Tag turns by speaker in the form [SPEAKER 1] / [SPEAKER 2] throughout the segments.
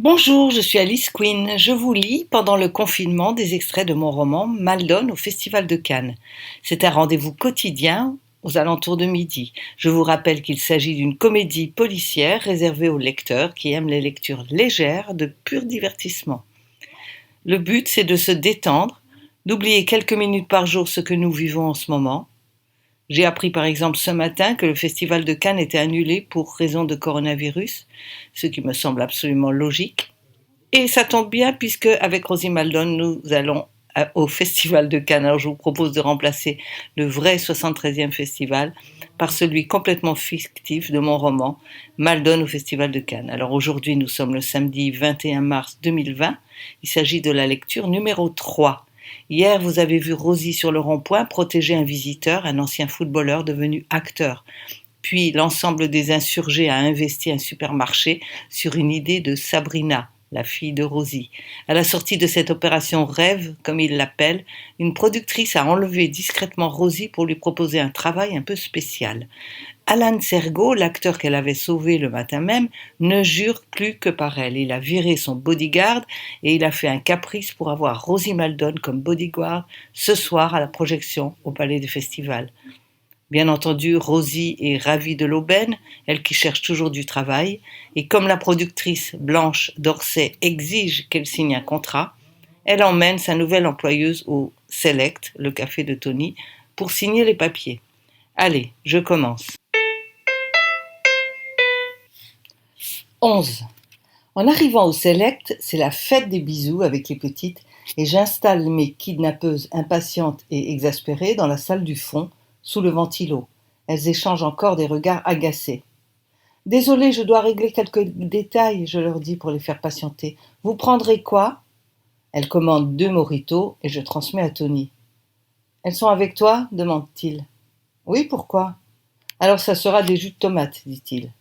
[SPEAKER 1] Bonjour, je suis Alice Quinn. Je vous lis pendant le confinement des extraits de mon roman Maldon au Festival de Cannes. C'est un rendez-vous quotidien aux alentours de midi. Je vous rappelle qu'il s'agit d'une comédie policière réservée aux lecteurs qui aiment les lectures légères de pur divertissement. Le but, c'est de se détendre, d'oublier quelques minutes par jour ce que nous vivons en ce moment. J'ai appris par exemple ce matin que le Festival de Cannes était annulé pour raison de coronavirus, ce qui me semble absolument logique. Et ça tombe bien puisque avec Rosie Maldon, nous allons au Festival de Cannes. Alors je vous propose de remplacer le vrai 73e festival par celui complètement fictif de mon roman Maldon au Festival de Cannes. Alors aujourd'hui, nous sommes le samedi 21 mars 2020. Il s'agit de la lecture numéro 3. Hier, vous avez vu Rosie sur le rond-point protéger un visiteur, un ancien footballeur devenu acteur. Puis l'ensemble des insurgés a investi un supermarché sur une idée de Sabrina, la fille de Rosie. À la sortie de cette opération rêve, comme il l'appelle, une productrice a enlevé discrètement Rosie pour lui proposer un travail un peu spécial. Alan Sergo, l'acteur qu'elle avait sauvé le matin même, ne jure plus que par elle. Il a viré son bodyguard et il a fait un caprice pour avoir Rosie Maldon comme bodyguard ce soir à la projection au Palais des Festivals. Bien entendu, Rosie est ravie de l'aubaine, elle qui cherche toujours du travail, et comme la productrice Blanche Dorset exige qu'elle signe un contrat, elle emmène sa nouvelle employeuse au Select, le café de Tony, pour signer les papiers. Allez, je commence. 11. En arrivant au Select, c'est la fête des bisous avec les petites et j'installe mes kidnappeuses impatientes et exaspérées dans la salle du fond, sous le ventilo. Elles échangent encore des regards agacés. Désolée, je dois régler quelques détails, je leur dis pour les faire patienter. Vous prendrez quoi? Elles commandent 2 mojitos et je transmets à Tony. Elles sont avec toi? Demande-t-il. Oui, pourquoi? Alors ça sera des jus de tomate, dit-il.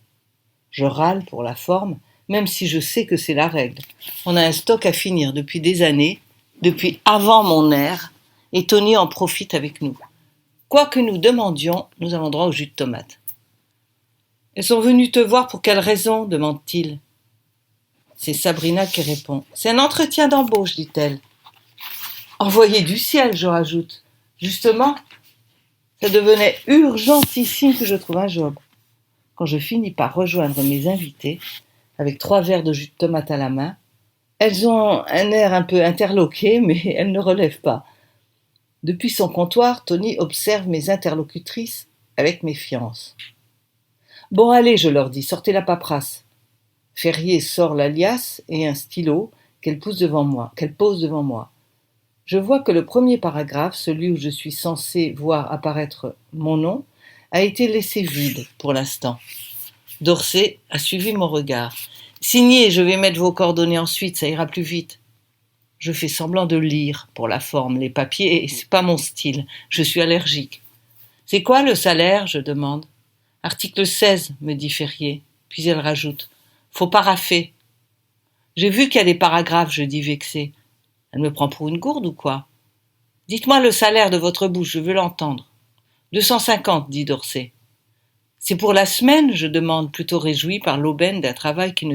[SPEAKER 1] Je râle pour la forme, même si je sais que c'est la règle. On a un stock à finir depuis des années, depuis avant mon ère, et Tony en profite avec nous. Quoi que nous demandions, nous avons droit au jus de tomate. Elles sont venues te voir pour quelle raison? Demande-t-il. C'est Sabrina qui répond. C'est un entretien d'embauche, dit-elle. Envoyé du ciel, je rajoute. Justement, ça devenait urgentissime que je trouve un job. Quand je finis par rejoindre mes invités, avec 3 verres de jus de tomate à la main, elles ont un air un peu interloqué, mais elles ne relèvent pas. Depuis son comptoir, Tony observe mes interlocutrices avec méfiance. Bon, allez, je leur dis, sortez la paperasse. Ferrier sort la liasse et un stylo qu'elle pose devant moi. Je vois que le premier paragraphe, celui où je suis censé voir apparaître mon nom, a été laissé vide pour l'instant. Dorset a suivi mon regard. Signez, je vais mettre vos coordonnées ensuite, ça ira plus vite. Je fais semblant de lire, pour la forme, les papiers, et c'est pas mon style, je suis allergique. C'est quoi le salaire? Je demande. Article 16, me dit Ferrier, puis elle rajoute. Faut paraffer. J'ai vu qu'il y a des paragraphes, je dis vexé. Elle me prend pour une gourde ou quoi? Dites-moi le salaire de votre bouche, je veux l'entendre. 250, dit Dorset. C'est pour la semaine, je demande, plutôt réjoui par l'aubaine d'un travail qui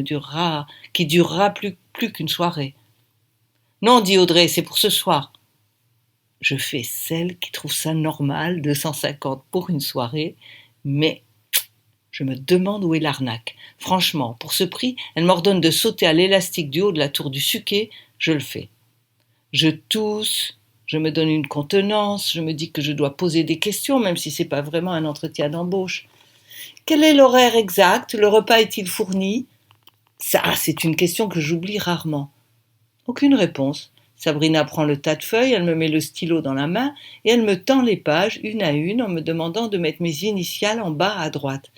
[SPEAKER 1] durera plus qu'une soirée. Non, dit Audrey, c'est pour ce soir. Je fais celle qui trouve ça normal, 250 pour une soirée, mais je me demande où est l'arnaque. Franchement, pour ce prix, elle m'ordonne de sauter à l'élastique du haut de la tour du Suquet, je le fais. Je tousse, je me donne une contenance, je me dis que je dois poser des questions, même si c'est pas vraiment un entretien d'embauche. Quel est l'horaire exact? Le repas est-il fourni? Ça, c'est une question que j'oublie rarement. Aucune réponse. Sabrina prend le tas de feuilles, elle me met le stylo dans la main et elle me tend les pages une à une en me demandant de mettre mes initiales en bas à droite.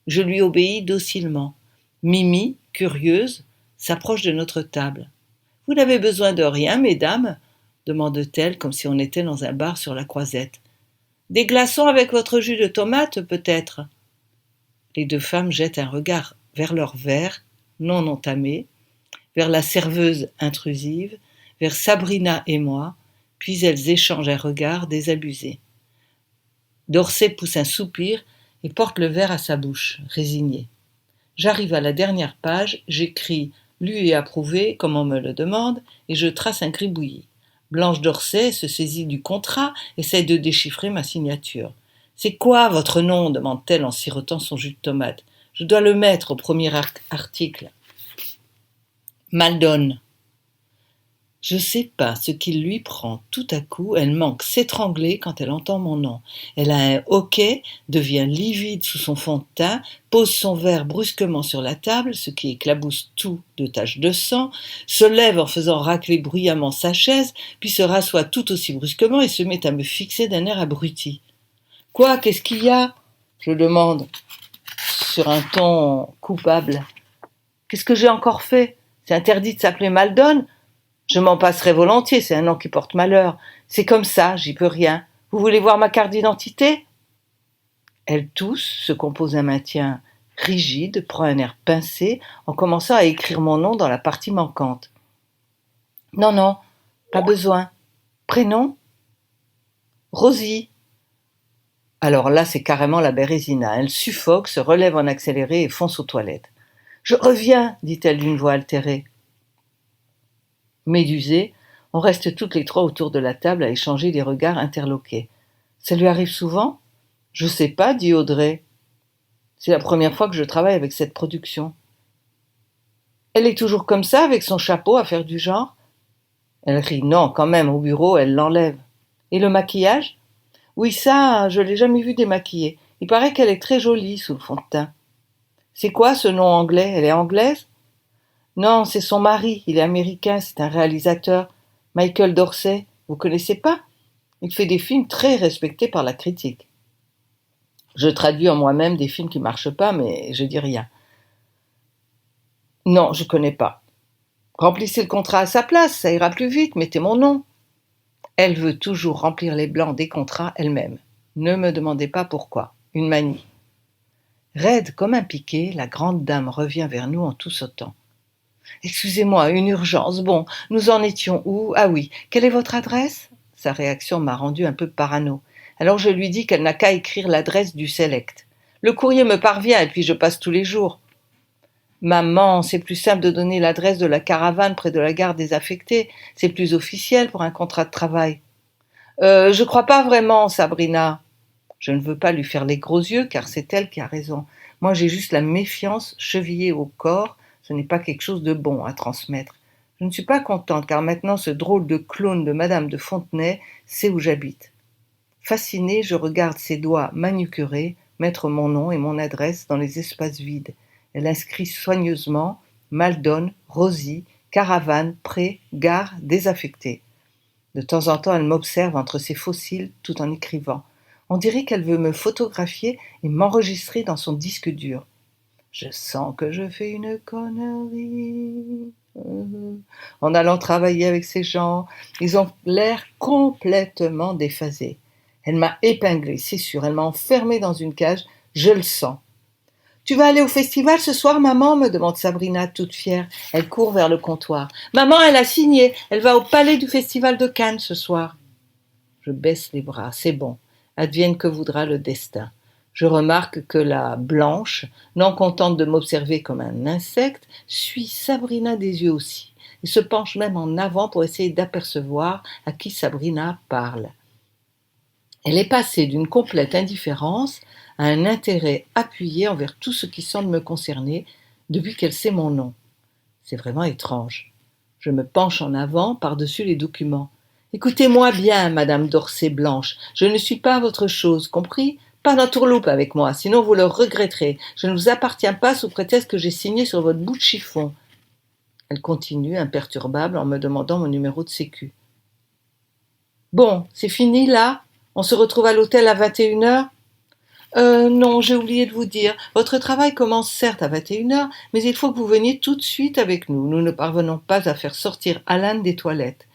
[SPEAKER 1] Je lui obéis docilement. Mimi, curieuse, s'approche de notre table. « Vous n'avez besoin de rien, mesdames ?» demande-t-elle comme si on était dans un bar sur la Croisette. « Des glaçons avec votre jus de tomate, peut-être ?» Les 2 femmes jettent un regard vers leur verre, non entamé, vers la serveuse intrusive, vers Sabrina et moi, puis elles échangent un regard désabusé. Dorset pousse un soupir et porte le verre à sa bouche, résigné. J'arrive à la dernière page, j'écris lu et approuvé, comme on me le demande, et je trace un gribouillis. Blanche d'Orsay se saisit du contrat, essaie de déchiffrer ma signature. C'est quoi votre nom demande-t-elle en sirotant son jus de tomate. Je dois le mettre au premier article. Maldon. Je sais pas ce qui lui prend. Tout à coup, elle manque s'étrangler quand elle entend mon nom. Elle a un hoquet, devient livide sous son fond de teint, pose son verre brusquement sur la table, ce qui éclabousse tout de taches de sang, se lève en faisant racler bruyamment sa chaise, puis se rassoit tout aussi brusquement et se met à me fixer d'un air abruti. « Quoi, qu'est-ce qu'il y a ?» je demande, sur un ton coupable. « Qu'est-ce que j'ai encore fait ? C'est interdit de s'appeler Maldon ? Je m'en passerai volontiers, c'est un nom qui porte malheur. C'est comme ça, j'y peux rien. Vous voulez voir ma carte d'identité ?» Elle tousse, se compose un maintien rigide, prend un air pincé, en commençant à écrire mon nom dans la partie manquante. « Non, non, pas besoin. Prénom ? Rosie. » Alors là, c'est carrément la Bérésina. Elle suffoque, se relève en accéléré et fonce aux toilettes. « Je reviens, dit-elle d'une voix altérée. Médusées, on reste toutes les trois autour de la table à échanger des regards interloqués. « Ça lui arrive souvent ?»« Je sais pas, dit Audrey. C'est la première fois que je travaille avec cette production. »« Elle est toujours comme ça, avec son chapeau, à faire du genre ?» Elle rit. « Non, quand même, au bureau, elle l'enlève. »« Et le maquillage ?»« Oui, ça, je l'ai jamais vue démaquillée. Il paraît qu'elle est très jolie sous le fond de teint. »« C'est quoi ce nom anglais ? Elle est anglaise ?»« Non, c'est son mari, il est américain, c'est un réalisateur. Michael Dorsey, vous connaissez pas ? Il fait des films très respectés par la critique. » Je traduis en moi-même des films qui marchent pas, mais je dis rien. « Non, je connais pas. »« Remplissez le contrat à sa place, ça ira plus vite, mettez mon nom. » Elle veut toujours remplir les blancs des contrats elle-même. Ne me demandez pas pourquoi. Une manie. Raide comme un piquet, la grande dame revient vers nous en tout sautant. « Excusez-moi, une urgence. Bon, nous en étions où ? Ah oui, quelle est votre adresse ?» Sa réaction m'a rendu un peu parano. Alors je lui dis qu'elle n'a qu'à écrire l'adresse du Select. Le courrier me parvient et puis je passe tous les jours. Maman, c'est plus simple de donner l'adresse de la caravane près de la gare désaffectée. C'est plus officiel pour un contrat de travail. Je crois pas vraiment, Sabrina. Je ne veux pas lui faire les gros yeux car c'est elle qui a raison. Moi j'ai juste la méfiance chevillée au corps. Ce n'est pas quelque chose de bon à transmettre. Je ne suis pas contente car maintenant ce drôle de clone de Madame de Fontenay sait où j'habite. Fascinée, je regarde ses doigts manucurés mettre mon nom et mon adresse dans les espaces vides. Elle inscrit soigneusement Maldon, Rosie, caravane, pré, gare, désaffectée. De temps en temps, elle m'observe entre ses fossiles tout en écrivant. On dirait qu'elle veut me photographier et m'enregistrer dans son disque dur. Je sens que je fais une connerie. En allant travailler avec ces gens, ils ont l'air complètement déphasés. Elle m'a épinglée, c'est sûr, elle m'a enfermée dans une cage, je le sens. « Tu vas aller au festival ce soir, maman ?» me demande Sabrina, toute fière. Elle court vers le comptoir. « Maman, elle a signé, elle va au palais du festival de Cannes ce soir. » Je baisse les bras, c'est bon, advienne que voudra le destin. Je remarque que la Blanche, non contente de m'observer comme un insecte, suit Sabrina des yeux aussi, et se penche même en avant pour essayer d'apercevoir à qui Sabrina parle. Elle est passée d'une complète indifférence à un intérêt appuyé envers tout ce qui semble me concerner depuis qu'elle sait mon nom. C'est vraiment étrange. Je me penche en avant par-dessus les documents. « Écoutez-moi bien, Madame Dorsey Blanche, je ne suis pas votre chose, compris ? Pas d'entourloupe avec moi, sinon vous le regretterez. Je ne vous appartiens pas sous prétexte que j'ai signé sur votre bout de chiffon. » Elle continue, imperturbable, en me demandant mon numéro de sécu. « Bon, c'est fini là ? On se retrouve à l'hôtel à 21h ? Non, j'ai oublié de vous dire. Votre travail commence certes à 21h, mais il faut que vous veniez tout de suite avec nous. Nous ne parvenons pas à faire sortir Alan des toilettes.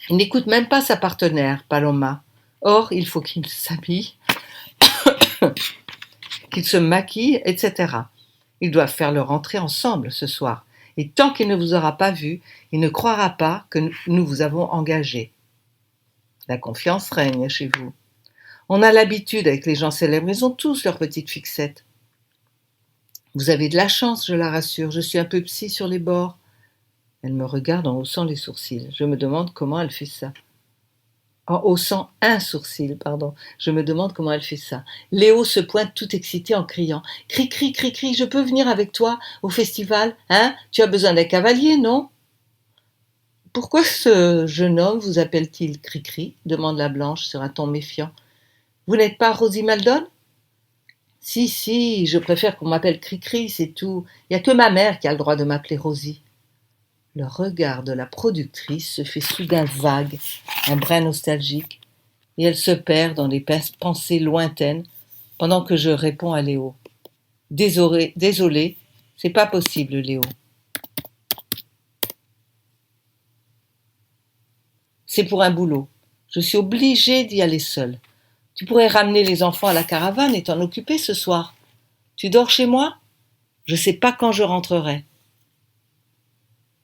[SPEAKER 1] Il n'écoute même pas sa partenaire, Paloma. Or, il faut qu'il s'habille, qu'il se maquille, etc. Ils doivent faire leur entrée ensemble ce soir. Et tant qu'il ne vous aura pas vu, il ne croira pas que nous vous avons engagé. La confiance règne chez vous. On a l'habitude avec les gens célèbres, ils ont tous leurs petites fixettes. Vous avez de la chance, je la rassure, je suis un peu psy sur les bords. Elle me regarde en haussant les sourcils. Je me demande comment elle fait ça. En haussant un sourcil, pardon. Je me demande comment elle fait ça. Léo se pointe tout excité en criant: Cri-cri, cri-cri, je peux venir avec toi au festival? Hein? Tu as besoin d'un cavalier, non? Pourquoi ce jeune homme vous appelle-t-il Cri-cri? Demande la Blanche sur un ton méfiant. Vous n'êtes pas Rosie Maldon? Si, si, je préfère qu'on m'appelle Cri-cri, c'est tout. Il n'y a que ma mère qui a le droit de m'appeler Rosie. Le regard de la productrice se fait soudain vague, un brin nostalgique, et elle se perd dans des pensées lointaines pendant que je réponds à Léo. Désolé, c'est pas possible, Léo. C'est pour un boulot. Je suis obligée d'y aller seule. Tu pourrais ramener les enfants à la caravane et t'en occuper ce soir. Tu dors chez moi? Je sais pas quand je rentrerai.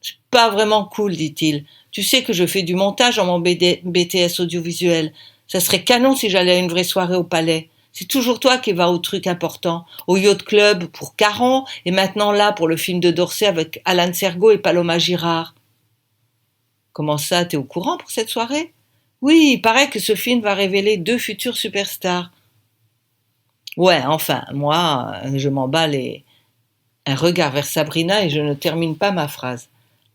[SPEAKER 1] C'est pas vraiment cool, dit-il. Tu sais que je fais du montage en mon BTS audiovisuel. Ça serait canon si j'allais à une vraie soirée au palais. C'est toujours toi qui vas au truc important, au yacht club pour Caron et maintenant là pour le film de Dorsey avec Alan Sergo et Paloma Girard. Comment ça, t'es au courant pour cette soirée? Oui, il paraît que ce film va révéler 2 futurs superstars. Ouais, enfin, moi, je m'emballe et un regard vers Sabrina et je ne termine pas ma phrase.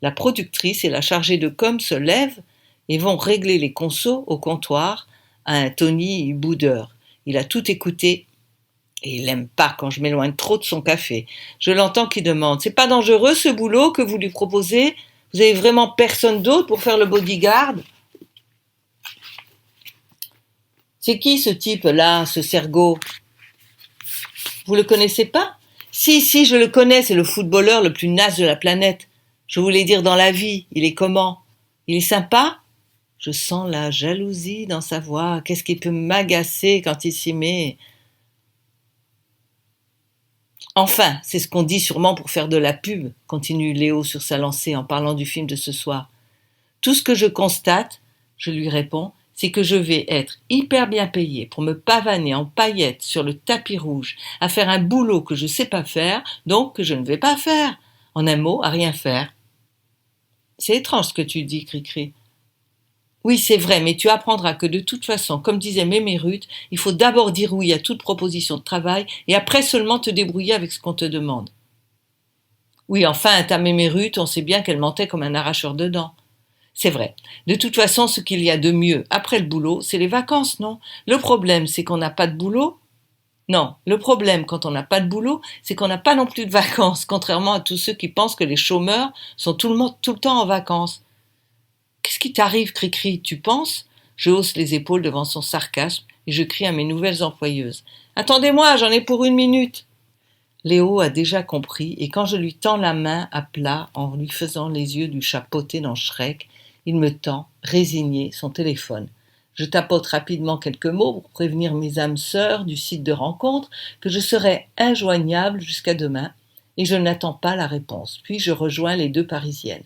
[SPEAKER 1] La productrice et la chargée de com se lèvent et vont régler les consos au comptoir à un Tony boudeur. Il a tout écouté et il n'aime pas quand je m'éloigne trop de son café. Je l'entends qui demande: c'est pas dangereux ce boulot que vous lui proposez? Vous avez vraiment personne d'autre pour faire le bodyguard? C'est qui ce type-là, ce Sergo? Vous le connaissez pas? Si, je le connais, c'est le footballeur le plus naze de la planète. Je voulais dire dans la vie, il est comment? Il est sympa? Je sens la jalousie dans sa voix. Qu'est-ce qui peut m'agacer quand il s'y met? Enfin, c'est ce qu'on dit sûrement pour faire de la pub, continue Léo sur sa lancée en parlant du film de ce soir. Tout ce que je constate, je lui réponds, c'est que je vais être hyper bien payée pour me pavaner en paillettes sur le tapis rouge, à faire un boulot que je sais pas faire, donc que je ne vais pas faire. En un mot, à rien faire. C'est étrange ce que tu dis, Cricri. Oui, c'est vrai, mais tu apprendras que de toute façon, comme disait Mémé Ruth, il faut d'abord dire oui à toute proposition de travail et après seulement te débrouiller avec ce qu'on te demande. Oui, enfin, ta Mémé Ruth, on sait bien qu'elle mentait comme un arracheur de dents. C'est vrai. De toute façon, ce qu'il y a de mieux après le boulot, c'est les vacances, non? Le problème, c'est qu'on n'a pas de boulot. Non, le problème quand on n'a pas de boulot, c'est qu'on n'a pas non plus de vacances, contrairement à tous ceux qui pensent que les chômeurs sont tout le temps en vacances. Qu'est-ce qui t'arrive, Cricri, tu penses? Je hausse les épaules devant son sarcasme et je crie à mes nouvelles employeuses. Attendez-moi, j'en ai pour 1 minute. Léo a déjà compris et quand je lui tends la main à plat en lui faisant les yeux du chat poté dans Shrek, il me tend, résigné, son téléphone. Je tapote rapidement quelques mots pour prévenir mes âmes sœurs du site de rencontre que je serai injoignable jusqu'à demain et je n'attends pas la réponse. Puis je rejoins les 2 Parisiennes.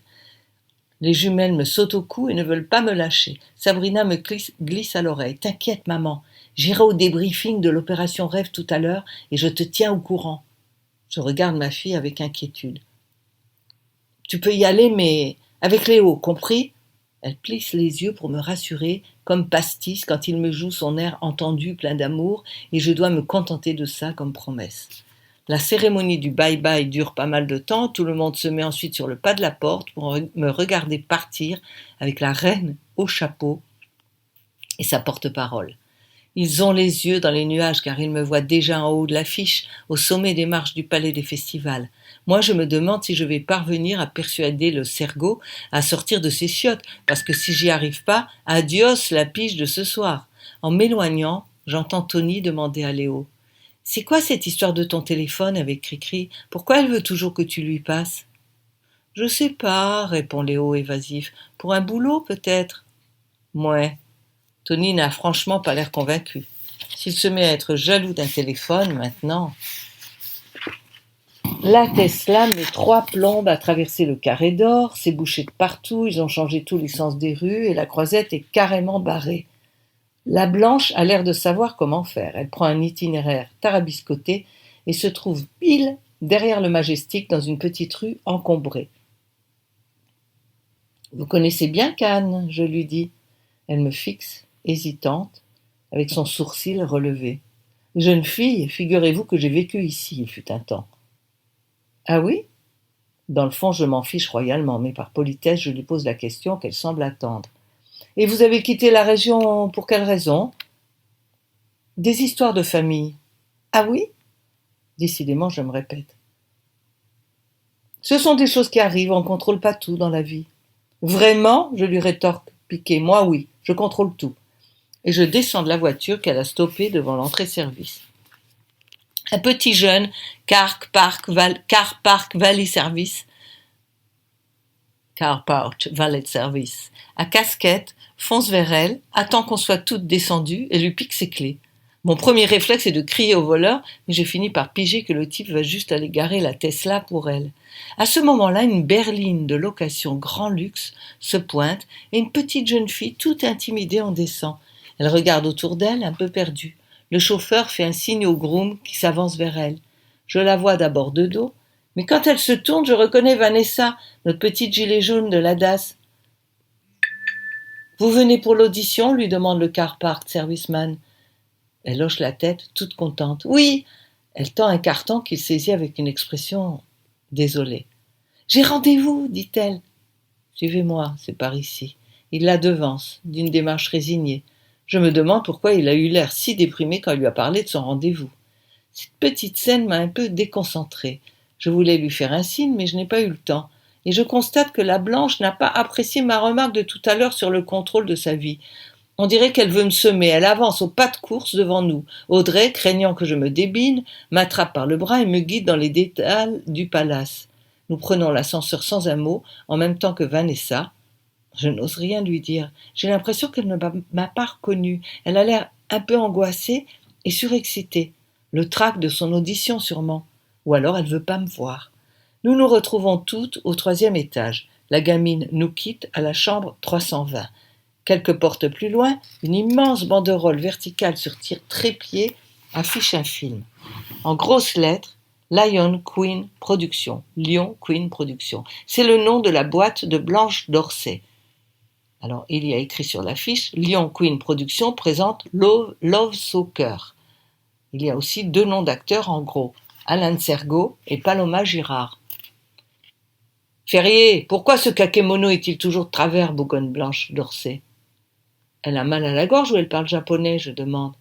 [SPEAKER 1] Les jumelles me sautent au cou et ne veulent pas me lâcher. Sabrina me glisse à l'oreille. T'inquiète, maman, j'irai au débriefing de l'opération Rêve tout à l'heure et je te tiens au courant. Je regarde ma fille avec inquiétude. Tu peux y aller, mais avec Léo, compris? Elle plisse les yeux pour me rassurer, comme Pastis quand il me joue son air entendu plein d'amour, et je dois me contenter de ça comme promesse. La cérémonie du bye-bye dure pas mal de temps, tout le monde se met ensuite sur le pas de la porte pour me regarder partir avec la reine au chapeau et sa porte-parole. Ils ont les yeux dans les nuages car ils me voient déjà en haut de l'affiche, au sommet des marches du palais des festivals. Moi, je me demande si je vais parvenir à persuader le Sergo à sortir de ses chiottes, parce que si j'y arrive pas, adios la pige de ce soir. En m'éloignant, j'entends Tony demander à Léo: c'est quoi cette histoire de ton téléphone avec Cricri? Pourquoi elle veut toujours que tu lui passes? Je sais pas, répond Léo évasif. Pour un boulot, peut-être. Mouais. Tony n'a franchement pas l'air convaincu. S'il se met à être jaloux d'un téléphone, maintenant... La Tesla met 3 plombes à traverser le carré d'or, c'est bouché de partout, ils ont changé tous les sens des rues et la croisette est carrément barrée. La Blanche a l'air de savoir comment faire. Elle prend un itinéraire tarabiscoté et se trouve pile derrière le Majestic, dans une petite rue encombrée. « Vous connaissez bien Cannes ?» je lui dis. Elle me fixe, hésitante, avec son sourcil relevé. « Jeune fille, figurez-vous que j'ai vécu ici, il fut un temps. »« Ah oui ?» Dans le fond, je m'en fiche royalement, mais par politesse, je lui pose la question qu'elle semble attendre. « Et vous avez quitté la région pour quelle raison ?»« Des histoires de famille. »« Ah oui ?» Décidément, je me répète. « Ce sont des choses qui arrivent, on ne contrôle pas tout dans la vie. »« Vraiment ?» je lui rétorque, piqué. « Moi, oui, je contrôle tout. » Et je descends de la voiture qu'elle a stoppée devant l'entrée-service. Un petit jeune, Car Park Valet Service, à casquette, fonce vers elle, attend qu'on soit toutes descendues et lui pique ses clés. Mon premier réflexe est de crier au voleur, mais j'ai fini par piger que le type va juste aller garer la Tesla pour elle. À ce moment-là, une berline de location grand luxe se pointe et une petite jeune fille, toute intimidée, en descend. Elle regarde autour d'elle, un peu perdue. Le chauffeur fait un signe au groom qui s'avance vers elle. Je la vois d'abord de dos, mais quand elle se tourne, je reconnais Vanessa, notre petite gilet jaune de la DAS. « Vous venez pour l'audition ?» lui demande le car park serviceman. Elle hoche la tête, toute contente. « Oui !» Elle tend un carton qu'il saisit avec une expression désolée. « J'ai rendez-vous !» dit-elle. « Suivez-moi, c'est par ici. » Il la devance, d'une démarche résignée. Je me demande pourquoi il a eu l'air si déprimé quand il lui a parlé de son rendez-vous. Cette petite scène m'a un peu déconcentrée. Je voulais lui faire un signe, mais je n'ai pas eu le temps. Et je constate que la blanche n'a pas apprécié ma remarque de tout à l'heure sur le contrôle de sa vie. On dirait qu'elle veut me semer. Elle avance au pas de course devant nous. Audrey, craignant que je me débine, m'attrape par le bras et me guide dans les détails du palace. Nous prenons l'ascenseur sans un mot, en même temps que Vanessa. Je n'ose rien lui dire. J'ai l'impression qu'elle ne m'a pas reconnue. Elle a l'air un peu angoissée et surexcitée. Le trac de son audition sûrement. Ou alors elle veut pas me voir. Nous nous retrouvons toutes au 3e étage. La gamine nous quitte à la chambre 320. Quelques portes plus loin, une immense banderole verticale sur trépied affiche un film. En grosses lettres, Lion Queen Productions. Lion Queen Productions. C'est le nom de la boîte de Blanche Dorsey. Alors, il y a écrit sur l'affiche, Lion Queen Productions présente Love Soccer. Il y a aussi 2 noms d'acteurs en gros, Alain Sergo et Paloma Girard. Ferrier, pourquoi ce kakémono est-il toujours de travers, bougonne Blanche Dorsey? Elle a mal à la gorge ou elle parle japonais, je demande.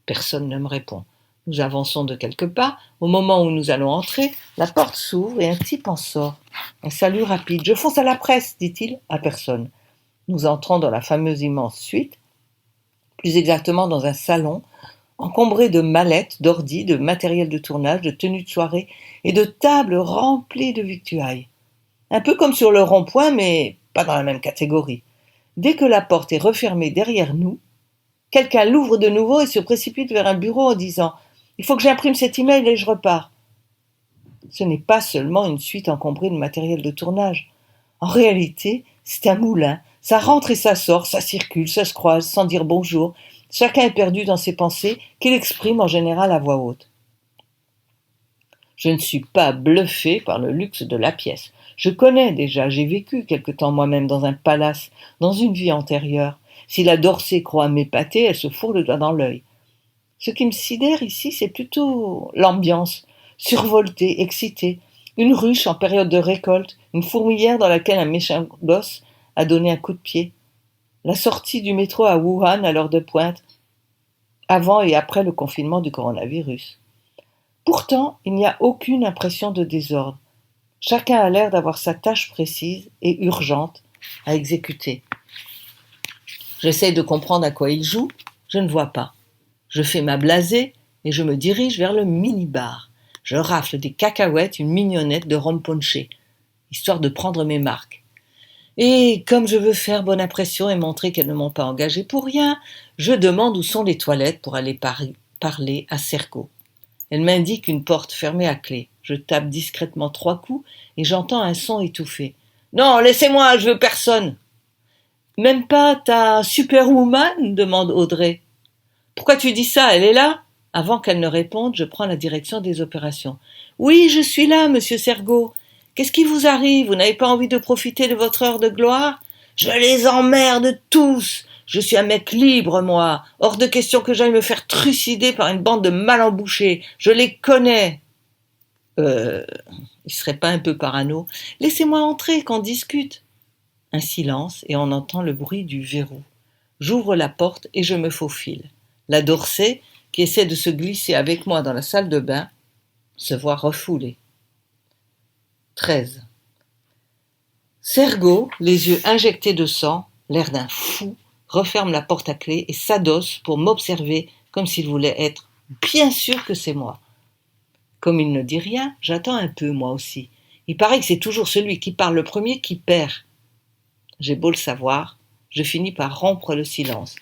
[SPEAKER 1] Personne ne me répond. Nous avançons de quelques pas. Au moment où nous allons entrer, la porte s'ouvre et un type en sort. Un salut rapide. Je fonce à la presse, dit-il à personne. Nous entrons dans la fameuse immense suite, plus exactement dans un salon, encombré de mallettes, d'ordis, de matériel de tournage, de tenues de soirée et de tables remplies de victuailles. Un peu comme sur le rond-point, mais pas dans la même catégorie. Dès que la porte est refermée derrière nous, quelqu'un l'ouvre de nouveau et se précipite vers un bureau en disant « Il faut que j'imprime cet email et je repars ». Ce n'est pas seulement une suite encombrée de matériel de tournage. En réalité, c'est un moulin. Ça rentre et ça sort, ça circule, ça se croise, sans dire bonjour. Chacun est perdu dans ses pensées, qu'il exprime en général à voix haute. Je ne suis pas bluffé par le luxe de la pièce. Je connais déjà, j'ai vécu quelque temps moi-même dans un palace, dans une vie antérieure. Si la Dorsey croit m'épater, elle se fourre le doigt dans l'œil. Ce qui me sidère ici, c'est plutôt l'ambiance, survoltée, excitée. Une ruche en période de récolte, une fourmilière dans laquelle un méchant gosse a donné un coup de pied. La sortie du métro à Wuhan à l'heure de pointe, avant et après le confinement du coronavirus. Pourtant, il n'y a aucune impression de désordre. Chacun a l'air d'avoir sa tâche précise et urgente à exécuter. J'essaie de comprendre à quoi il joue, je ne vois pas. Je fais ma blasée et je me dirige vers le mini-bar. Je rafle des cacahuètes, une mignonnette de rhum punché, histoire de prendre mes marques. Et comme je veux faire bonne impression et montrer qu'elles ne m'ont pas engagé pour rien, je demande où sont les toilettes pour aller parler à Sergo. Elle m'indique une porte fermée à clé. Je tape discrètement 3 coups et j'entends un son étouffé. « Non, laissez-moi, je veux personne !»« Même pas ta superwoman ?» demande Audrey. « Pourquoi tu dis ça? Elle est là ?» Avant qu'elle ne réponde, je prends la direction des opérations. « Oui, je suis là, monsieur Sergault. Qu'est-ce qui vous arrive? Vous n'avez pas envie de profiter de votre heure de gloire? Je les emmerde tous. Je suis un mec libre, moi. Hors de question que j'aille me faire trucider par une bande de mal embouchés. Je les connais. » Il serait pas un peu parano? Laissez-moi entrer, qu'on discute. Un silence et on entend le bruit du verrou. J'ouvre la porte et je me faufile. La Dorsey, qui essaie de se glisser avec moi dans la salle de bain, se voit refoulée. 13. Sergault, les yeux injectés de sang, l'air d'un fou, referme la porte à clé et s'adosse pour m'observer comme s'il voulait être bien sûr que c'est moi. Comme il ne dit rien, j'attends un peu moi aussi. Il paraît que c'est toujours celui qui parle le premier qui perd. J'ai beau le savoir, je finis par rompre le silence.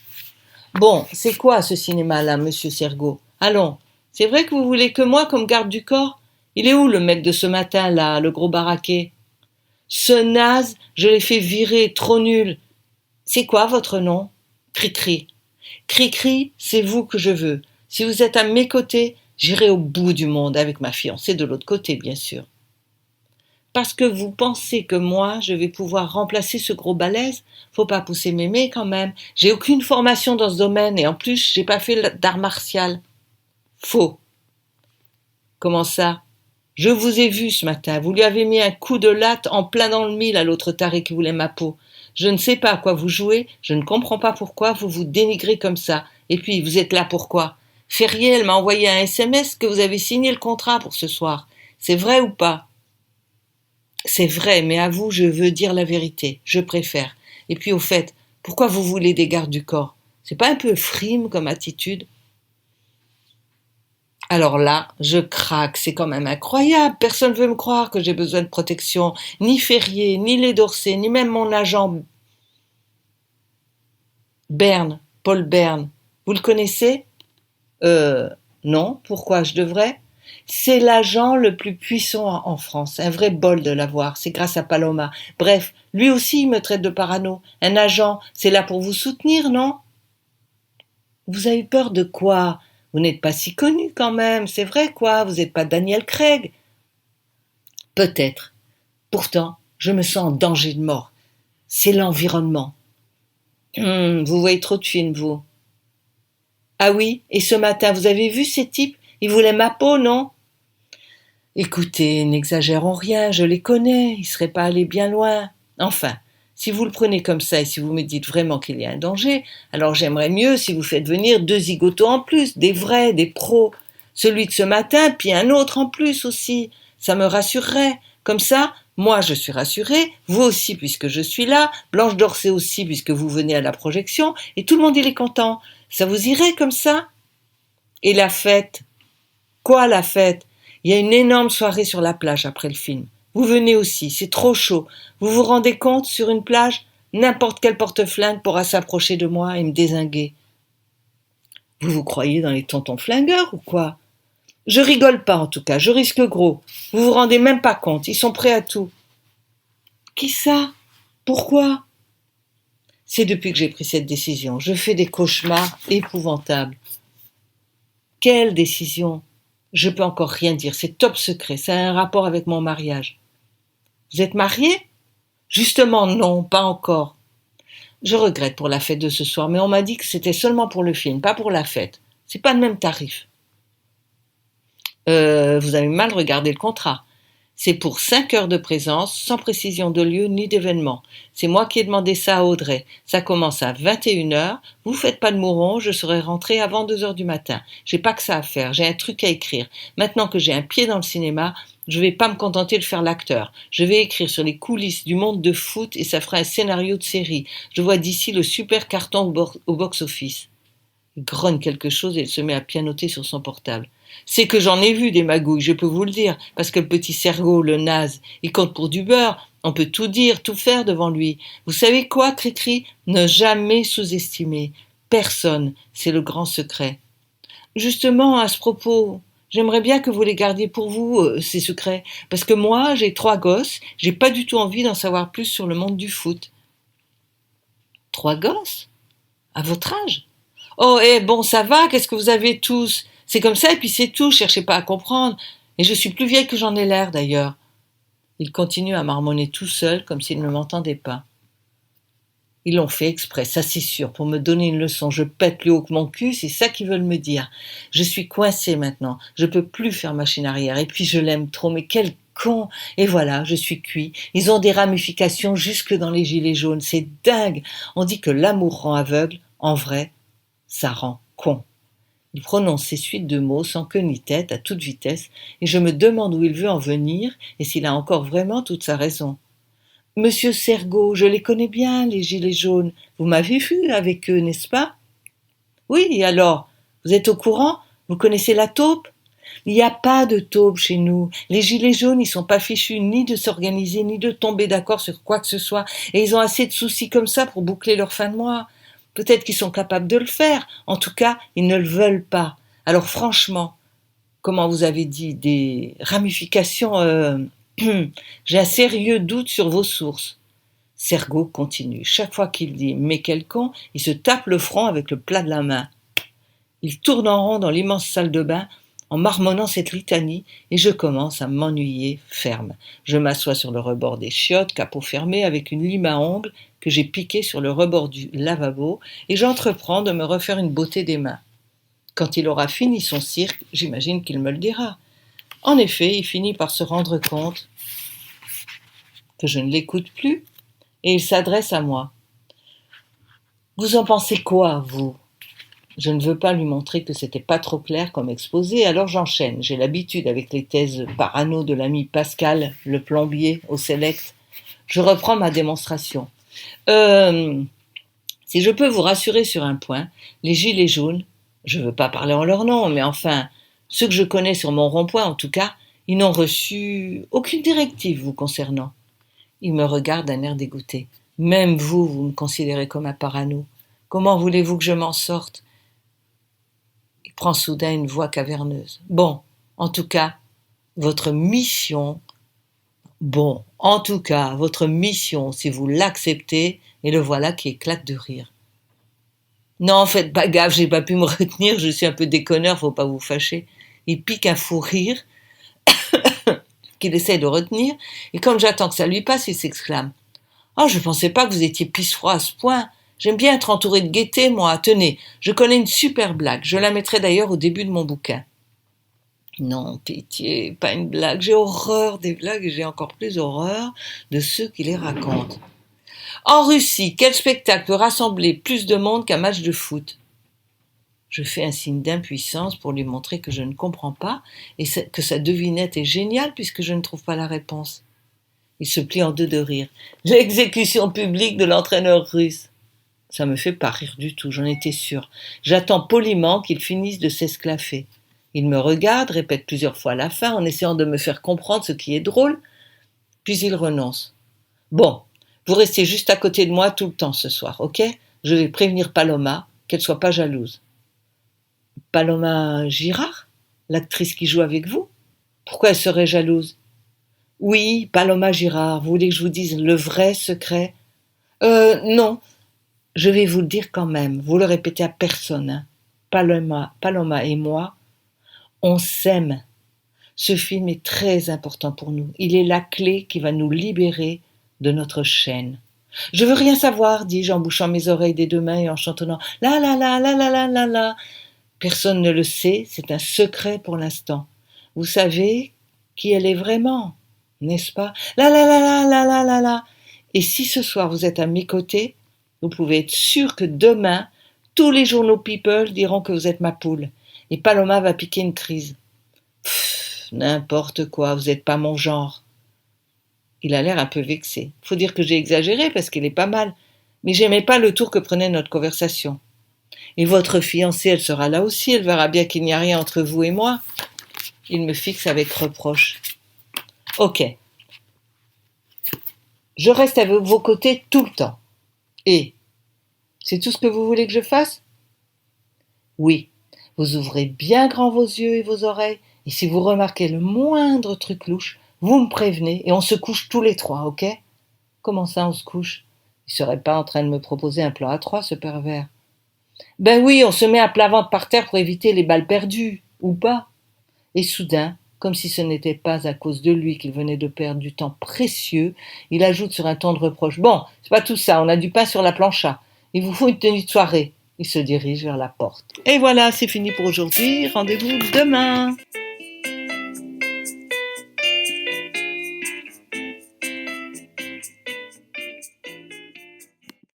[SPEAKER 1] Bon, c'est quoi ce cinéma-là, monsieur Sergault? Allons, c'est vrai que vous voulez que moi comme garde du corps? Il est où le mec de ce matin-là, le gros baraquet? Ce naze, je l'ai fait virer, trop nul. C'est quoi votre nom? Cri-cri. Cri-cri, c'est vous que je veux. Si vous êtes à mes côtés, j'irai au bout du monde avec ma fiancée de l'autre côté, bien sûr. Parce que vous pensez que moi, je vais pouvoir remplacer ce gros balèze? Faut pas pousser mémé quand même. J'ai aucune formation dans ce domaine et en plus, j'ai pas fait d'art martial. Faux. Comment ça? Je vous ai vu ce matin. Vous lui avez mis un coup de latte en plein dans le mille à l'autre taré qui voulait ma peau. Je ne sais pas à quoi vous jouez. Je ne comprends pas pourquoi vous vous dénigrez comme ça. Et puis, vous êtes là pourquoi? Ferriel m'a envoyé un SMS que vous avez signé le contrat pour ce soir. C'est vrai ou pas? C'est vrai, mais à vous, je veux dire la vérité. Je préfère. Et puis, au fait, pourquoi vous voulez des gardes du corps? C'est pas un peu frime comme attitude? Alors là, je craque, c'est quand même incroyable. Personne ne veut me croire que j'ai besoin de protection. Ni Ferrier, ni les Dorsey, ni même mon agent Berne, Paul Berne. Vous le connaissez? Non, pourquoi je devrais? C'est l'agent le plus puissant en France, un vrai bol de l'avoir, c'est grâce à Paloma. Bref, lui aussi il me traite de parano. Un agent, c'est là pour vous soutenir, non? Vous avez peur de quoi? Vous n'êtes pas si connu quand même, c'est vrai quoi, vous n'êtes pas Daniel Craig. Peut-être. Pourtant, je me sens en danger de mort. C'est l'environnement. Vous voyez trop de films, vous. Ah oui, et ce matin, vous avez vu ces types? Ils voulaient ma peau, non? Écoutez, n'exagérons rien, je les connais, ils ne seraient pas allés bien loin. Enfin, si vous le prenez comme ça et si vous me dites vraiment qu'il y a un danger, alors j'aimerais mieux si vous faites venir 2 zigotos en plus, des vrais, des pros. Celui de ce matin, puis un autre en plus aussi. Ça me rassurerait. Comme ça, moi je suis rassurée, vous aussi puisque je suis là, Blanche Dorsey aussi puisque vous venez à la projection, et tout le monde il est content. Ça vous irait comme ça? Et la fête? Quoi la fête? Il y a une énorme soirée sur la plage après le film. Vous venez aussi, c'est trop chaud. Vous vous rendez compte, sur une plage, n'importe quel porte-flingue pourra s'approcher de moi et me dézinguer. Vous vous croyez dans les tontons flingueurs ou quoi? Je rigole pas en tout cas, je risque gros. Vous vous rendez même pas compte, ils sont prêts à tout. Qui ça? Pourquoi? C'est depuis que j'ai pris cette décision. Je fais des cauchemars épouvantables. Quelle décision? Je peux encore rien dire, c'est top secret, ça a un rapport avec mon mariage. Vous êtes marié? Justement non, pas encore. Je regrette pour la fête de ce soir, mais on m'a dit que c'était seulement pour le film, pas pour la fête. C'est pas le même tarif. Vous avez mal regardé le contrat. C'est pour 5 heures de présence, sans précision de lieu ni d'événement. C'est moi qui ai demandé ça à Audrey. Ça commence à 21h. Vous faites pas de mouron, je serai rentrée avant 2 heures du matin. J'ai pas que ça à faire, j'ai un truc à écrire. Maintenant que j'ai un pied dans le cinéma, je vais pas me contenter de faire l'acteur. Je vais écrire sur les coulisses du monde de foot et ça fera un scénario de série. Je vois d'ici le super carton au box-office. Il grogne quelque chose et il se met à pianoter sur son portable. C'est que j'en ai vu des magouilles, je peux vous le dire, parce que le petit Sergault, le naze, il compte pour du beurre, on peut tout dire, tout faire devant lui. Vous savez quoi, Cricri? Ne jamais sous-estimer. Personne, c'est le grand secret. Justement, à ce propos, j'aimerais bien que vous les gardiez pour vous, ces secrets, parce que moi, j'ai 3 gosses, j'ai pas du tout envie d'en savoir plus sur le monde du foot. 3 gosses? À votre âge? Oh, bon, ça va, qu'est-ce que vous avez tous? C'est comme ça et puis c'est tout, cherchez pas à comprendre. Et je suis plus vieille que j'en ai l'air d'ailleurs. Il continue à marmonner tout seul comme s'il ne m'entendait pas. Ils l'ont fait exprès, ça c'est sûr, pour me donner une leçon. Je pète plus haut que mon cul, c'est ça qu'ils veulent me dire. Je suis coincée maintenant, je peux plus faire machine arrière. Et puis je l'aime trop, mais quel con. Et voilà, je suis cuit. Ils ont des ramifications jusque dans les gilets jaunes, c'est dingue. On dit que l'amour rend aveugle, en vrai, ça rend con. Il prononce ces suites de mots sans queue ni tête, à toute vitesse, et je me demande où il veut en venir et s'il a encore vraiment toute sa raison. Monsieur Sergault, je les connais bien, les gilets jaunes. Vous m'avez vu avec eux, n'est-ce pas? Oui, et alors? Vous êtes au courant? Vous connaissez la taupe? Il n'y a pas de taupe chez nous. Les gilets jaunes, ils sont pas fichus ni de s'organiser, ni de tomber d'accord sur quoi que ce soit. Et ils ont assez de soucis comme ça pour boucler leur fin de mois. Peut-être qu'ils sont capables de le faire. En tout cas, ils ne le veulent pas. Alors franchement, comment vous avez dit, des ramifications, j'ai un sérieux doute sur vos sources. Sergault continue. Chaque fois qu'il dit mais quel con, il se tape le front avec le plat de la main. Il tourne en rond dans l'immense salle de bain en marmonnant cette litanie et je commence à m'ennuyer ferme. Je m'assois sur le rebord des chiottes, capot fermé, avec une lime à ongles que j'ai piquée sur le rebord du lavabo et j'entreprends de me refaire une beauté des mains. Quand il aura fini son cirque, j'imagine qu'il me le dira. En effet, il finit par se rendre compte que je ne l'écoute plus et il s'adresse à moi. Vous en pensez quoi, vous? Je ne veux pas lui montrer que c'était pas trop clair comme exposé, alors j'enchaîne. J'ai l'habitude avec les thèses parano de l'ami Pascal, le plombier, au Select. Je reprends ma démonstration. Si je peux vous rassurer sur un point, les gilets jaunes, je ne veux pas parler en leur nom, mais enfin, ceux que je connais sur mon rond-point en tout cas, ils n'ont reçu aucune directive vous concernant. Il me regarde d'un air dégoûté. Même vous, vous me considérez comme un parano. Comment voulez-vous que je m'en sorte? Il prend soudain une voix caverneuse. Bon, en tout cas, votre mission, si vous l'acceptez, et le voilà qui éclate de rire. Non, faites pas gaffe, j'ai pas pu me retenir, je suis un peu déconneur, faut pas vous fâcher. Il pique un fou rire qu'il essaie de retenir, et comme j'attends que ça lui passe, il s'exclame. Oh, je pensais pas que vous étiez pisse-froid à ce point. J'aime bien être entouré de gaieté, moi. Tenez, je connais une super blague. Je la mettrai d'ailleurs au début de mon bouquin. Non, pitié, pas une blague. J'ai horreur des blagues et j'ai encore plus horreur de ceux qui les racontent. En Russie, quel spectacle peut rassembler plus de monde qu'un match de foot? Je fais un signe d'impuissance pour lui montrer que je ne comprends pas et que sa devinette est géniale puisque je ne trouve pas la réponse. Il se plie en deux de rire. L'exécution publique de l'entraîneur russe. Ça me fait pas rire du tout, j'en étais sûre. J'attends poliment qu'il finisse de s'esclaffer. Il me regarde, répète plusieurs fois la fin en essayant de me faire comprendre ce qui est drôle, puis il renonce. Bon, vous restez juste à côté de moi tout le temps ce soir, ok? Je vais prévenir Paloma, qu'elle soit pas jalouse. Paloma Girard? L'actrice qui joue avec vous? Pourquoi elle serait jalouse? Oui, Paloma Girard, vous voulez que je vous dise le vrai secret? Non, je vais vous le dire quand même, vous le répétez à personne. Hein. Paloma et moi, on s'aime. Ce film est très important pour nous. Il est la clé qui va nous libérer de notre chaîne. Je veux rien savoir, dis-je en bouchant mes oreilles des deux mains et en chantonnant la la la la la la la la. Personne ne le sait, c'est un secret pour l'instant. Vous savez qui elle est vraiment, n'est-ce pas? La la la la la la la la. Et si ce soir vous êtes à mes côtés, vous pouvez être sûr que demain, tous les journaux People diront que vous êtes ma poule. Et Paloma va piquer une crise. Pfff, n'importe quoi, vous n'êtes pas mon genre. Il a l'air un peu vexé. Faut dire que j'ai exagéré parce qu'il est pas mal. Mais j'aimais pas le tour que prenait notre conversation. Et votre fiancée, elle sera là aussi, elle verra bien qu'il n'y a rien entre vous et moi. Il me fixe avec reproche. Ok. Je reste à vos côtés tout le temps. Et c'est tout ce que vous voulez que je fasse? Oui. Vous ouvrez bien grand vos yeux et vos oreilles, et si vous remarquez le moindre truc louche, vous me prévenez, et on se couche tous les trois, ok? Comment ça, on se couche? Il serait pas en train de me proposer un plan à trois, ce pervers. Ben oui, on se met à plat ventre par terre pour éviter les balles perdues. ou pas. Et soudain, comme si ce n'était pas à cause de lui qu'il venait de perdre du temps précieux, il ajoute sur un ton de reproche: Bon, c'est pas tout ça, on a du pain sur la plancha. Il vous faut une tenue de soirée. Il se dirige vers la porte. Et voilà, c'est fini pour aujourd'hui. Rendez-vous demain.